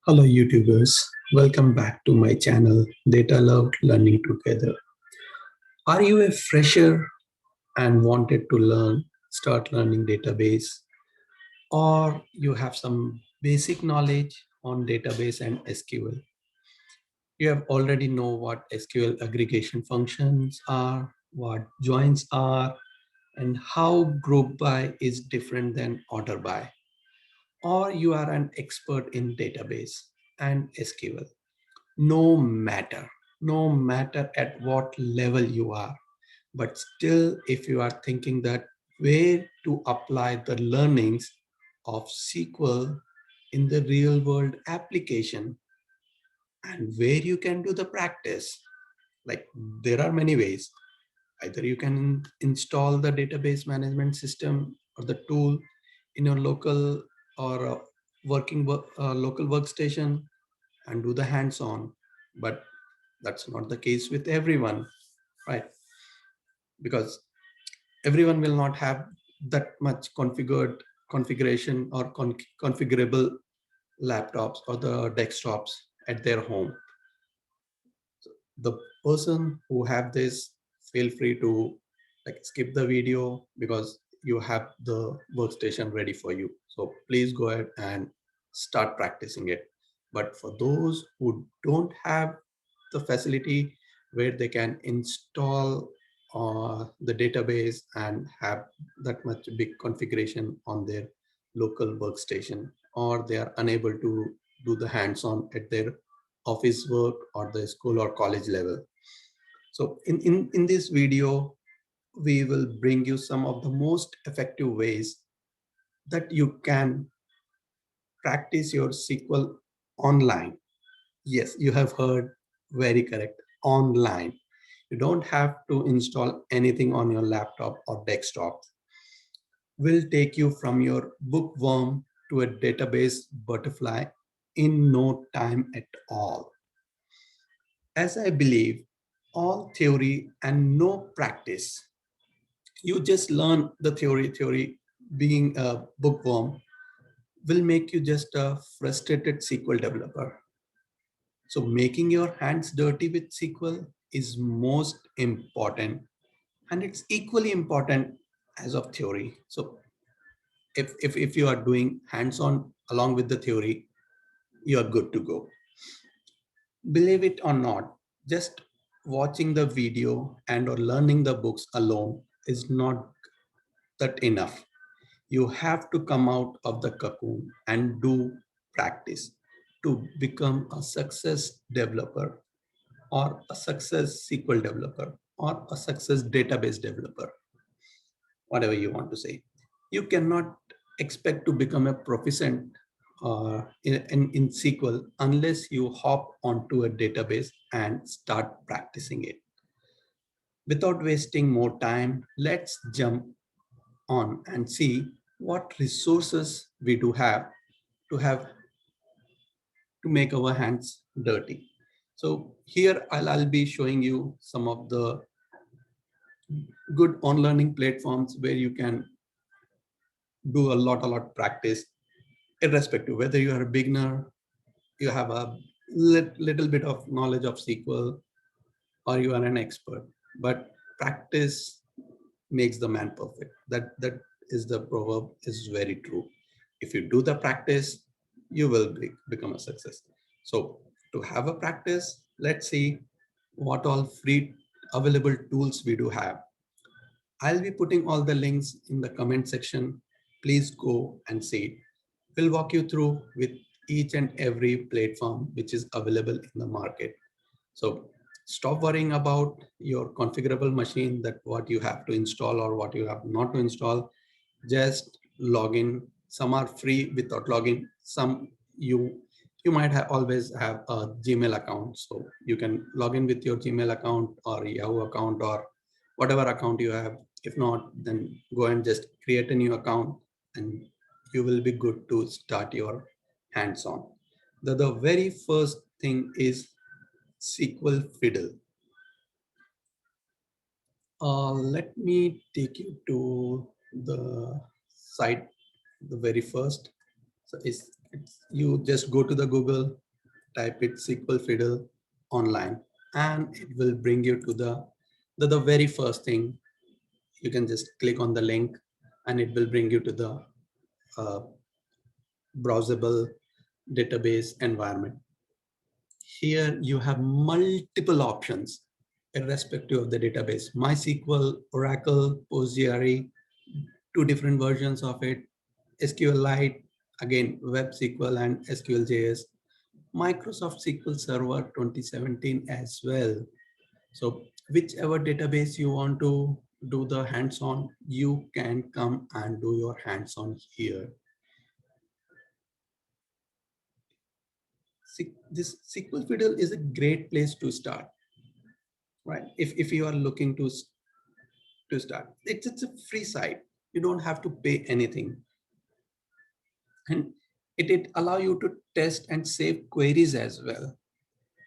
Hello YouTubers, welcome back to my channel Data Loved Learning Together. Are you a fresher and wanted to start learning database, or you have some basic knowledge on database and SQL? You have already know what SQL aggregation functions are, what joins are, and how group by is different than order by. Or you are an expert in database and SQL. No matter at what level you are, but still if you are thinking that where to apply the learnings of SQL in the real world application and where you can do the practice, like there are many ways. Either you can install the database management system or the tool in your local or local workstation and do the hands-on, but that's not the case with everyone, right? Because everyone will not have that much configuration or configurable laptops or the desktops at their home. The person who have this, feel free to like skip the video because you have the workstation ready for you. So please go ahead and start practicing it. But for those who don't have the facility where they can install the database and have that much big configuration on their local workstation, or they are unable to do the hands-on at their office work or the school or college level. So in this video, we will bring you some of the most effective ways that you can practice your SQL online. Yes, you have heard very correct, online. You don't have to install anything on your laptop or desktop. We'll take you from your bookworm to a database butterfly in no time at all. As I believe, all theory and no practice. You just learn the theory, being a bookworm will make you just a frustrated SQL developer. So making your hands dirty with SQL is most important, and it's equally important as of theory. So if you are doing hands-on along with the theory, you are good to go. Believe it or not, just watching the video and or learning the books alone is not that enough. You have to come out of the cocoon and do practice to become a success developer or a success SQL developer or a success database developer, whatever you want to say. You cannot expect to become a proficient in SQL unless you hop onto a database and start practicing it. Without wasting more time, let's jump on and see what resources we do have to make our hands dirty. So here I'll be showing you some of the good on learning platforms where you can do a lot practice, irrespective whether you are a beginner, you have a little bit of knowledge of SQL, or you are an expert. But practice makes the man perfect. That is the proverb, is very true. If you do the practice, you will become a success. So to have a practice, let's see what all free available tools we do have. I'll be putting all the links in the comment section. Please go and see it. We'll walk you through with each and every platform which is available in the market. So stop worrying about your configurable machine, that what you have to install or what you have not to install. Just log in. Some are free without login. Some you might have always have a Gmail account. So you can log in with your Gmail account or Yahoo account or whatever account you have. If not, then go and just create a new account and you will be good to start your hands-on. The very first thing is SQL Fiddle. Let me take you to the site, the very first. So you just go to the Google, type it SQL Fiddle online, and it will bring you to the very first thing. You can just click on the link and it will bring you to the uh, browsable database environment. Here you have multiple options irrespective of the database. MySQL, Oracle, PostgreSQL, two different versions of it, SQLite, again, Web SQL and SQLJS, Microsoft SQL Server 2017 as well. So whichever database you want to do the hands-on, you can come and do your hands-on here. This SQL Fiddle is a great place to start, right? If you are looking to start, it's a free site. You don't have to pay anything. And it allow you to test and save queries as well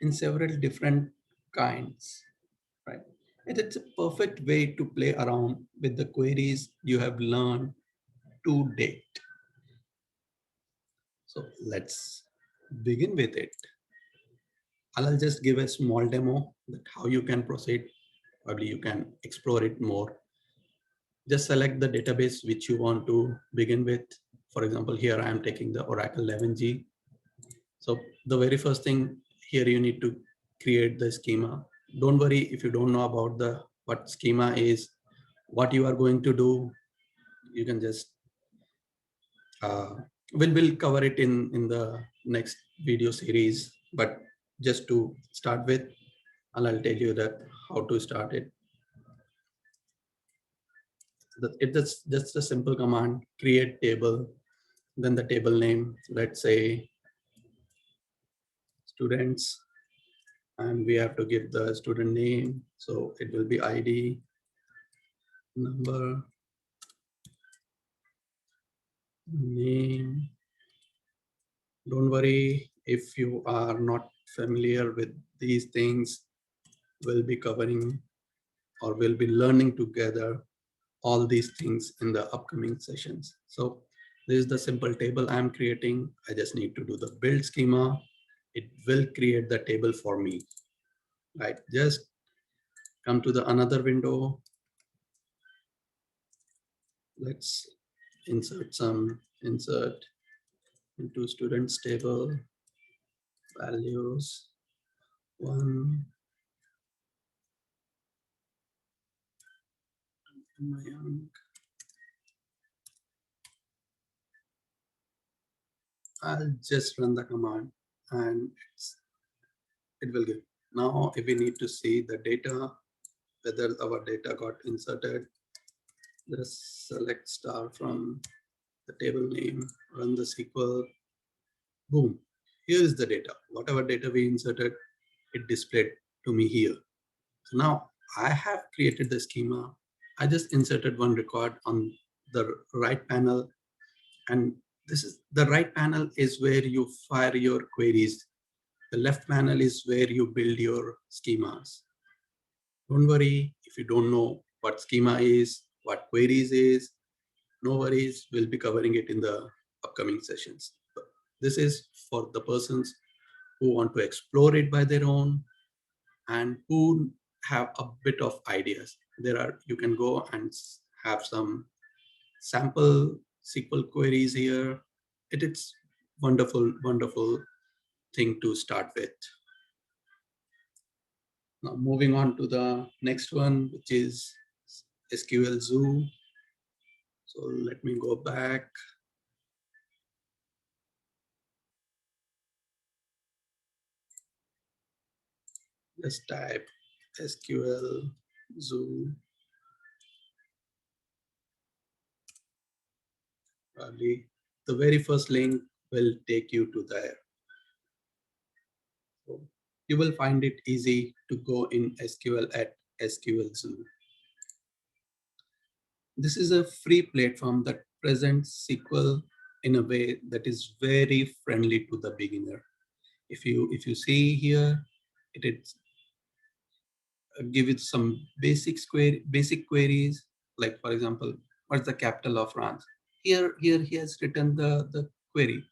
in several different kinds, right? It's a perfect way to play around with the queries you have learned to date. So let's begin with it. I'll just give a small demo that how you can proceed. Probably you can explore it more. Just select the database which you want to begin with. For example, here I am taking the Oracle 11G. So the very first thing here, you need to create the schema. Don't worry if you don't know about what schema is, what you are going to do. You can just we'll cover it in the next video series. But just to start with, I'll tell you that how to start it. It's just a simple command: create table, then the table name. Let's say students, and we have to give the student name. So it will be ID, number, name. Don't worry if you are not familiar with these things. We'll be covering or we'll be learning together all these things in the upcoming sessions. So this is the simple table I'm creating. I just need to do the build schema. It will create the table for me, right? Just come to the another window. Let's insert into students table, values, 1, Mayank. I'll just run the command and it will give. Now, if we need to see the data, whether our data got inserted, just select star from the table name, run the SQL, boom. Here is the data. Whatever data we inserted, it displayed to me here. So now I have created the schema. I just inserted one record on the right panel, and this is the right panel is where you fire your queries. The left panel is where you build your schemas. Don't worry if you don't know what schema is, what queries is, no worries, we'll be covering it in the upcoming sessions. But this is for the persons who want to explore it by their own and who have a bit of ideas. You can go and have some sample SQL queries here. It's wonderful, wonderful thing to start with. Now moving on to the next one, which is SQL Zoo. So let me go back. Just type SQL Zoo. Probably the very first link will take you to there. So you will find it easy to go in SQL at SQL Zoo. This is a free platform that presents SQL in a way that is very friendly to the beginner. If you see here, it's give it some basic queries, like for example, what's the capital of France? Here he has written the query.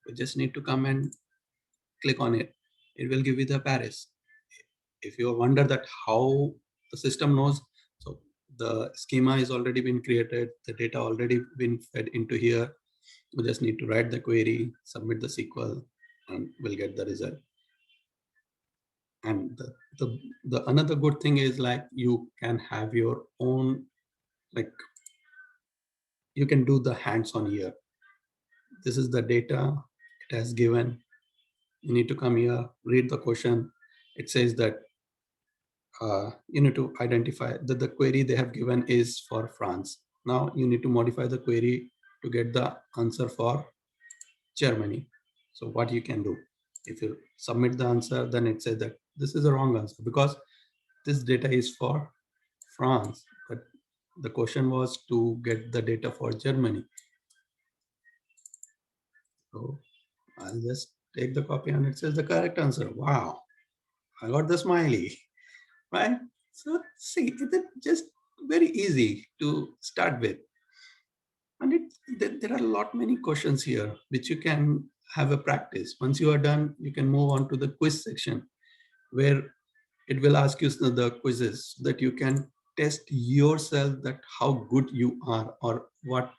You just need to come and click on it. It will give you the Paris. If you wonder that how the system knows, so the schema is already been created, the data already been fed into here. You just need to write the query, submit the SQL, and we'll get the result. And the another good thing is like you can have your own, like you can do the hands-on here. This is the data it has given. You need to come here, read the question. It says that you need to identify that the query they have given is for France. Now you need to modify the query to get the answer for Germany. So what you can do, if you submit the answer, then it says that this is the wrong answer because this data is for France, but the question was to get the data for Germany. So I'll just take the copy and it says the correct answer. Wow, I got the smiley, right? So see, it's just very easy to start with. And there are a lot many questions here which you can have a practice. Once you are done, you can move on to the quiz section where it will ask you the quizzes that you can test yourself that how good you are or what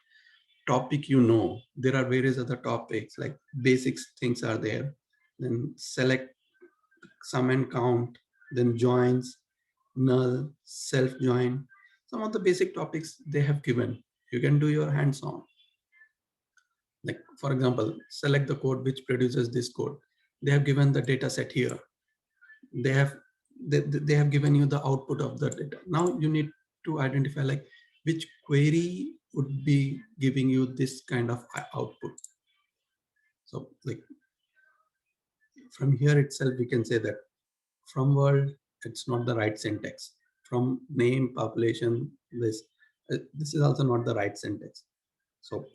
topic you know. There are various other topics like basics things are there. Then select sum and count, then joins, null, self join. Some of the basic topics they have given. You can do your hands on. Like for example, select the code which produces this code. They have given the data set here. They have they have given you the output of the data. Now you need to identify like which query would be giving you this kind of output. So like from here itself, we can say that from world, it's not the right syntax. From name, population, this is also not the right syntax. So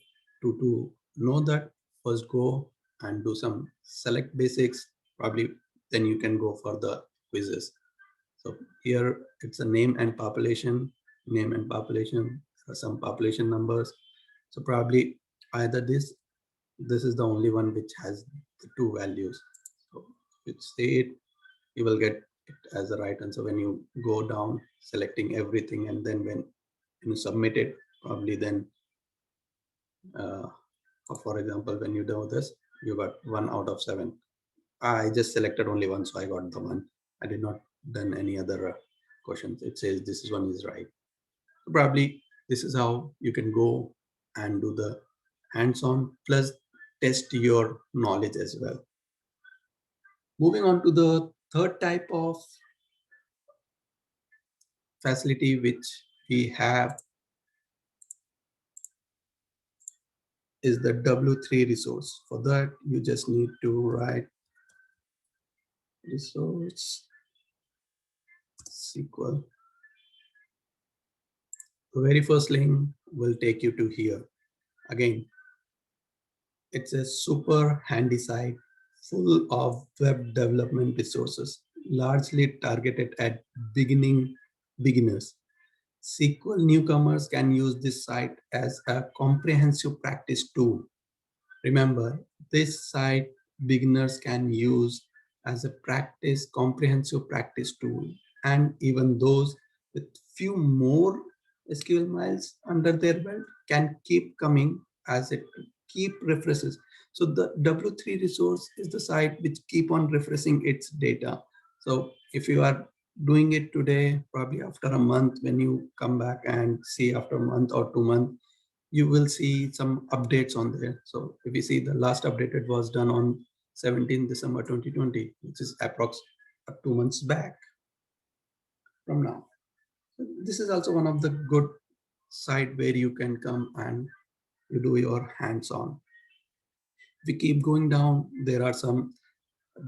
to know that, first go and do some select basics, probably then you can go for the quizzes. So here it's a name and population, for some population numbers. So probably either this is the only one which has the two values. So if you say it, you will get it as the right answer when you go down selecting everything, and then when you submit it, probably then uh, for example, when you do this, you got 1 out of 7. I just selected only one, so I got the one. I did not done any other questions. It says this is one is right. So probably this is how you can go and do the hands-on plus test your knowledge as well. Moving on to the third type of facility which we have is the W3 resource. For that, you just need to write resource SQL. The very first link will take you to here. Again, it's a super handy site full of web development resources, largely targeted at beginners. SQL newcomers can use this site as a comprehensive practice tool. Remember, this site beginners can use as a comprehensive practice tool, and even those with few more SQL miles under their belt can keep coming as it keep refreshes. So the W3 resource is the site which keep on refreshing its data. So if you are doing it today, probably after a month, when you come back and see after a month or 2 months, you will see some updates on there. So if you see the last updated was done on 17 December 2020, which is approx 2 months back from now. So this is also one of the good site where you can come and you do your hands-on. If we keep going down, there are some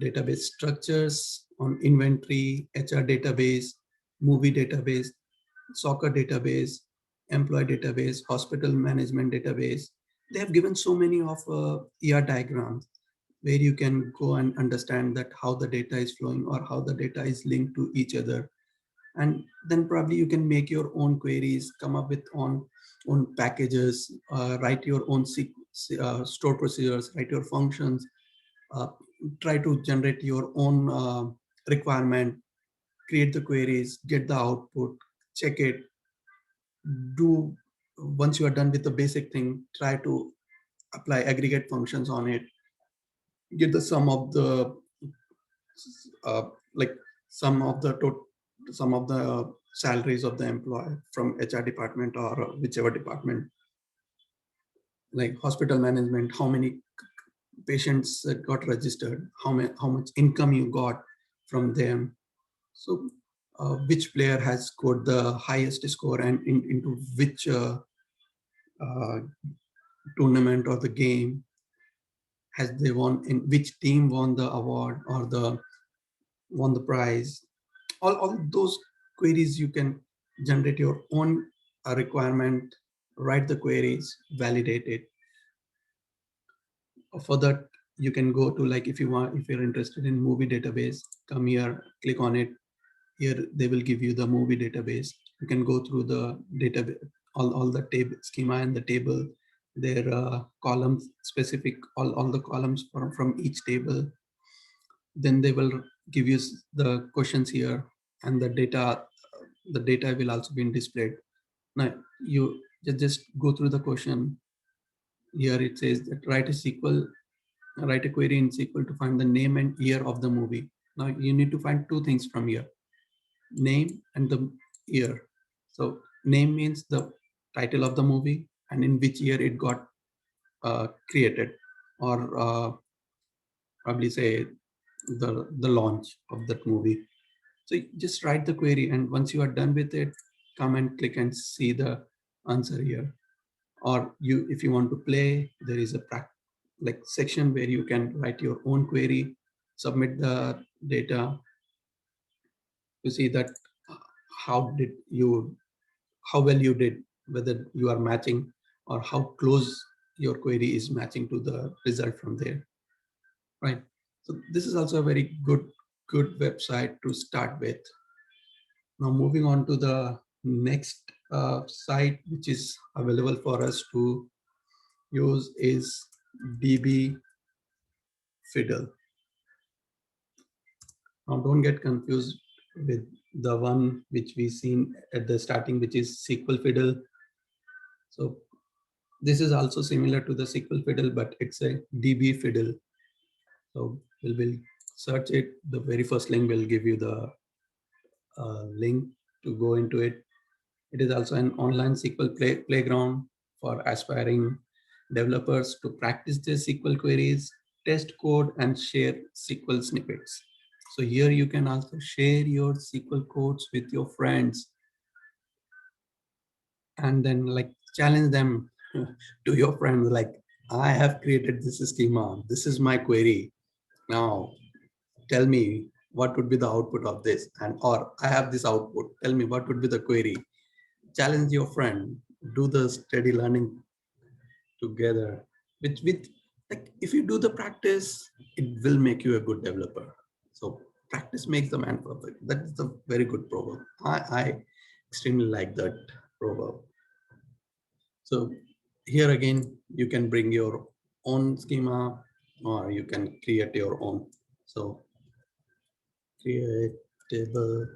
database structures on inventory, HR database, movie database, soccer database, employee database, hospital management database. They have given so many of ER diagrams where you can go and understand that how the data is flowing or how the data is linked to each other. And then probably you can make your own queries, come up with own packages, write your own store procedures, write your functions, uh, try to generate your own requirement, create the queries, get the output, check it, do. Once you are done with the basic thing, try to apply aggregate functions on it, get the sum of the uh, like sum of the sum of the salaries of the employee from HR department or whichever department, like hospital management, how many patients that got registered, how much income you got from them. So which player has scored the highest score and into which uh, tournament or the game has they won, in which team won the award or the won the prize. All those queries you can generate your own requirement, write the queries, validate it. For that, you can go to, like, if you want, if you're interested in movie database, come here, click on it. Here they will give you the movie database. You can go through the database, all the table schema and the table, their columns specific, all the columns from each table. Then they will give you the questions here, and the data will also be displayed. Now you just go through the question. Here it says that write a query in SQL to find the name and year of the movie. Now you need to find two things from here: name and the year. So name means the title of the movie and in which year it got created, or probably say the launch of that movie. So you just write the query, and once you are done with it, come and click and see the answer here. Or you, if you want to play, there is a like section where you can write your own query, submit the data to see that how did you, how well you did, whether you are matching or how close your query is matching to the result from there, right? So this is also a very good website to start with. Now moving on to the next site which is available for us to use is DB Fiddle. Now don't get confused with the one which we seen at the starting, which is SQL Fiddle. So this is also similar to the SQL Fiddle, but it's a DB Fiddle. So we'll search it. The very first link will give you the link to go into it. It is also an online SQL playground for aspiring developers to practice their SQL queries, test code, and share SQL snippets. So here you can also share your SQL codes with your friends and then like challenge them to your friends, like, I have created this schema. This is my query. Now tell me what would be the output of this, and or I have this output. Tell me what would be the query. Challenge your friend. Do the steady learning together. With like, if you do the practice, it will make you a good developer. So practice makes the man perfect. That is a very good proverb. I extremely like that proverb. So here again, you can bring your own schema or you can create your own. So create table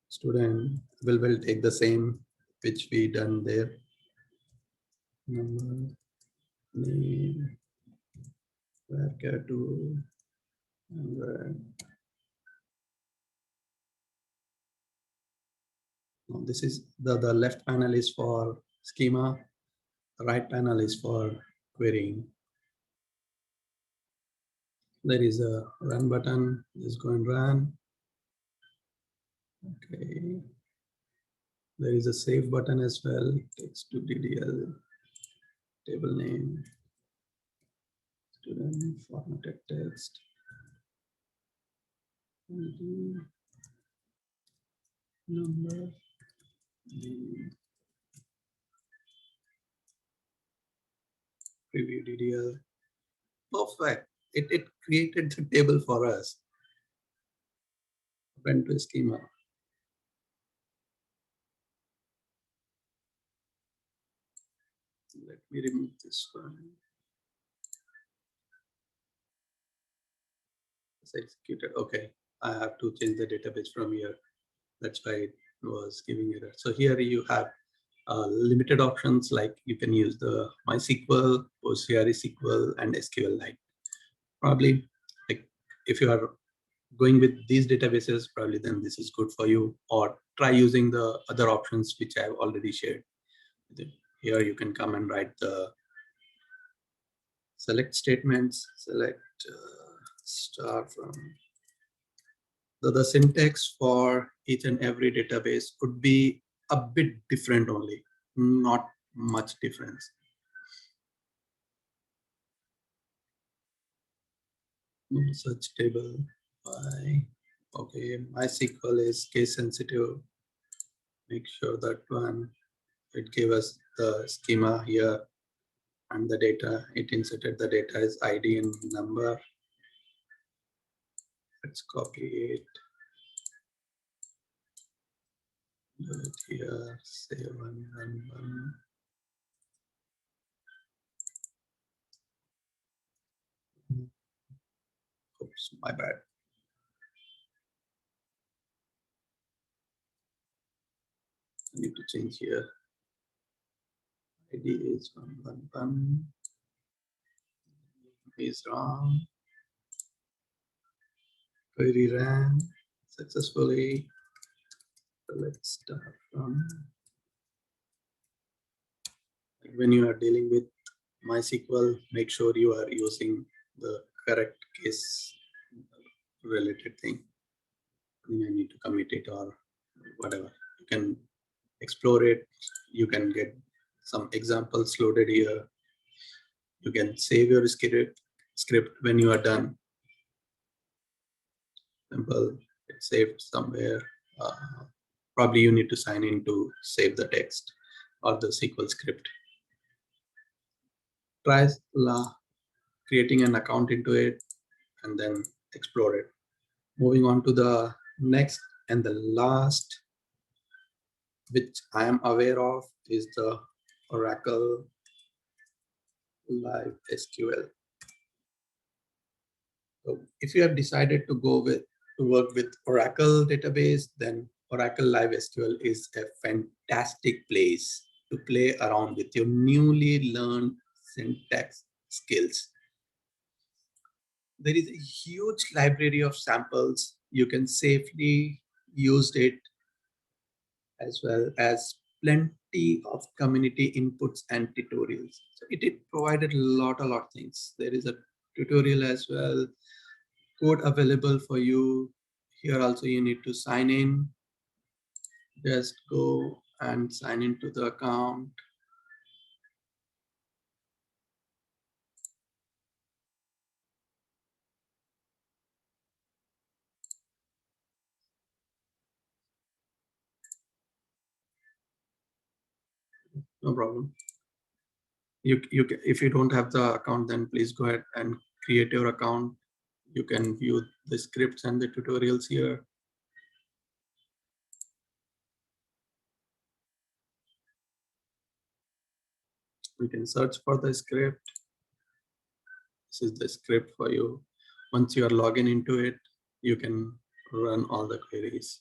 student will take the same which we done there. Number, name, where to, and now this is the left panel is for schema, the right panel is for querying. There is a run button. Just go and run. Okay. There is a save button as well. Text to DDL, table name, student, formatted text, number, preview DDL. Perfect. It created the table for us. Went to schema. Let me remove this one. It's executed. Okay, I have to change the database from here. That's why it was giving error. So here you have limited options, like you can use the MySQL, PostgreSQL, and SQLite. Probably, like if you are going with these databases, probably then this is good for you. Or try using the other options which I have already shared. Here you can come and write the select statements, select star from. So the syntax for each and every database could be a bit different only, not much difference. Search table by, okay, MySQL is case sensitive. Make sure that one, it gave us the schema here and the data. It inserted the data as ID and number. Let's copy it. Do it here. Say 111. Oops, my bad. I need to change here. ID is 111. Is wrong. Query ran successfully. So let's start from. When you are dealing with MySQL, make sure you are using the correct case related thing. You need to commit it or whatever. You can explore it. You can get some examples loaded here. You can save your script when you are done. Simple, it's saved somewhere. Probably you need to sign in to save the text or the SQL script. Try creating an account into it and then explore it. Moving on to the next and the last, which I am aware of, is the Oracle Live SQL. So if you have decided to go with to work with Oracle database, then Oracle Live SQL is a fantastic place to play around with your newly learned syntax skills. There is a huge library of samples. You can safely use it, as well as plenty of community inputs and tutorials. So it provided a lot of things. There is a tutorial as well, code available for you. Here also you need to sign in. Just go and sign into the account. No problem. If you don't have the account, then please go ahead and create your account. You can view the scripts and the tutorials here. You can search for the script. This is the script for you. Once you are logging into it, you can run all the queries.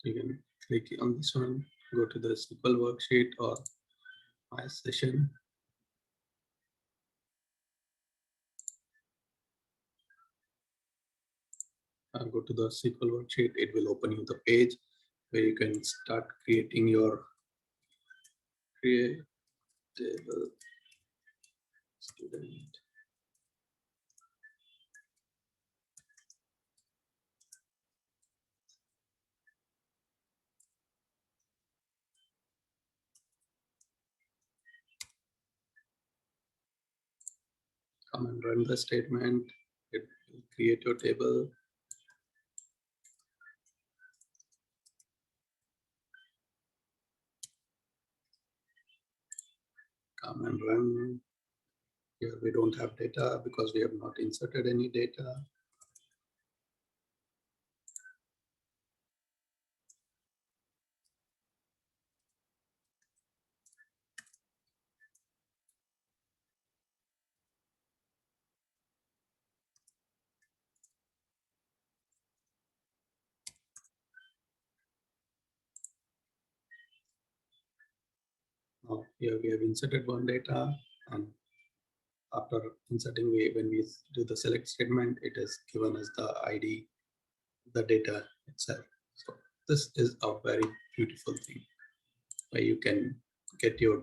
You can click on this one, go to the SQL worksheet or my session. Go to the SQL worksheet. It will open you the page where you can start creating your create table student. Come and run the statement. It will create your table. Come and run. Here we don't have data because we have not inserted any data. Now here we have inserted one data, and after inserting, when we do the select statement, it has given us the ID, the data itself. So this is a very beautiful thing where you can get your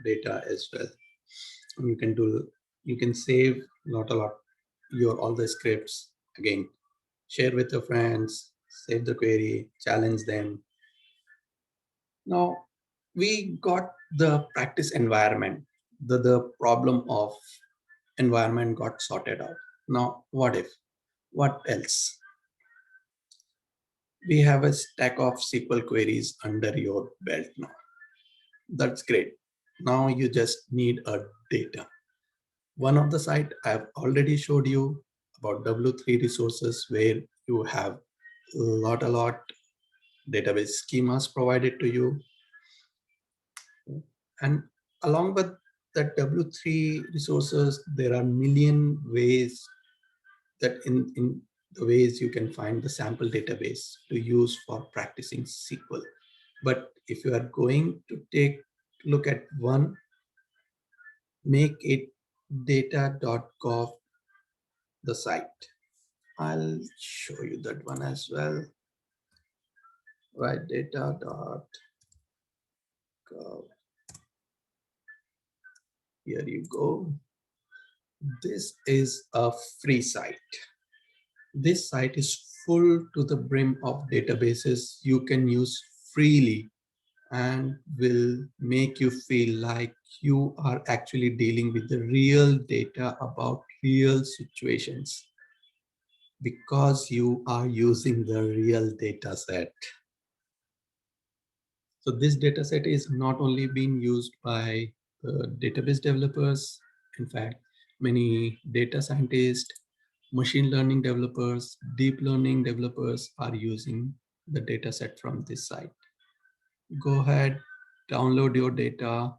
data as well. And you can save a lot your all the scripts again, share with your friends, save the query, challenge them. Now we got the practice environment, the problem of environment got sorted out. Now what else? We have a stack of SQL queries under your belt now. That's great. Now you just need a data. One of the site I've already showed you about W3 resources, where you have a lot database schemas provided to you. And along with that W3 resources, there are million ways that in the ways you can find the sample database to use for practicing SQL. But if you are going to take look at one, make it data.gov, the site. I'll show you that one as well. Right, data.gov. Here you go. This is a free site. This site is full to the brim of databases you can use freely and will make you feel like you are actually dealing with the real data about real situations because you are using the real data set. So this data set is not only being used by the database developers, in fact, many data scientists, machine learning developers, deep learning developers are using the data set from this site. Go ahead, download your data,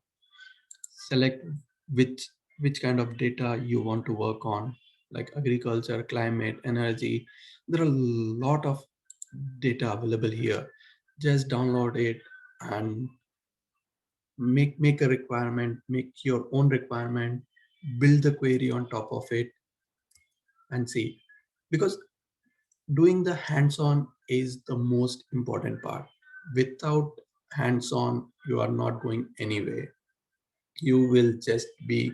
select which kind of data you want to work on, like agriculture, climate, energy. There are a lot of data available here. Just download it and make a requirement, make your own requirement, build the query on top of it and see. Because doing the hands-on is the most important part. Without hands-on, you are not going anywhere. You will just be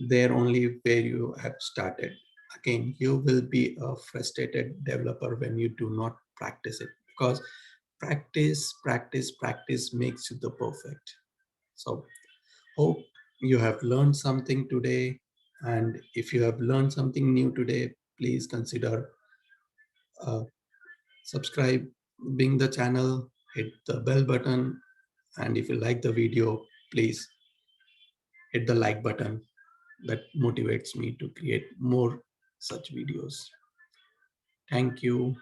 there only where you have started. Again, you will be a frustrated developer when you do not practice it, because practice makes you the perfect. So hope you have learned something today. And if you have learned something new today, please consider uh, subscribing the channel, hit the bell button. And if you like the video, please hit the like button. That motivates me to create more such videos. Thank you.